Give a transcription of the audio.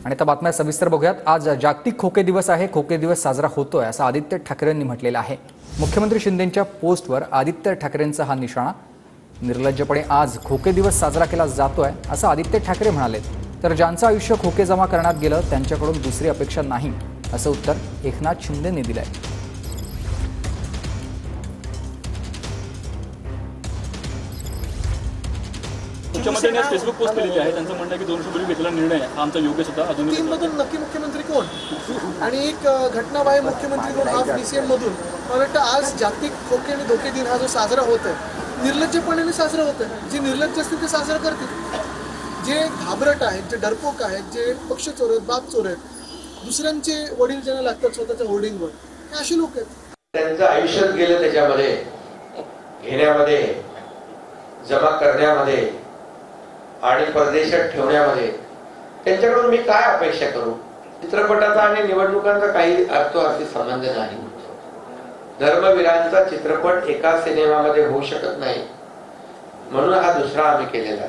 आणि आता बातम्या सविस्तर बघूयात। आज जागतिक खोके दिवस आहे। खोके दिवस साजरा होतोय असं आदित्य ठाकरेंनी म्हटलेलं आहे। मुख्यमंत्री शिंदेंच्या पोस्टवर आदित्य ठाकरेंचा हा निशाणा। निर्लज्जपणे आज खोके दिवस साजरा केला जातोय असं आदित्य ठाकरे म्हणाले। तर ज्यांचं आयुष्य खोके जमा करण्यात गेलं त्यांच्याकडून दुसरी अपेक्षा नाही असं उत्तर एकनाथ शिंदेंनी दिलंय। मुख्यमंत्र्यांनी आज फेसबुक पोस्ट केलेली आहे। त्यांचं म्हणणं आहे की 200 घेतलेला निर्णय हा आमचा योग्य होता। अजूनही तीनमधून नक्की मुख्यमंत्री कोण आणि एक घटनाबाह्य मुख्यमंत्री कोण हाफ डीसीएम मधून मला वाटतं आज जागतिक खोके आणि धोके दिन हा जो साजरा होत आहे निर्लज्जपणाने साजरा होत आहे। जे निर्लज्ज असतील ते साजरा करतील, जे घाबरट आहेत, जे डरपोक आहेत, जे पक्ष चोर आहेत, बाप चोर आहेत, दुसऱ्यांचे वडील ज्यांना लागतात स्वतःच्या होर्डिंगवर, हे असे लोक आहेत। त्यांचं आयुष्य गेलं त्याच्यामध्ये घेण्यामध्ये, जमा करण्यामध्ये आणि परदेशात ठेवण्यामध्ये। त्यांच्याकडून मी काय अपेक्षा करू? चित्रपटाचा आणि निवडणुकांचा काही अर्थार्थी संबंध नाही। धर्मवीरांचा चित्रपट एका सिनेमामध्ये होऊ शकत नाही, म्हणून हा दुसरा आम्ही केलेला आहे।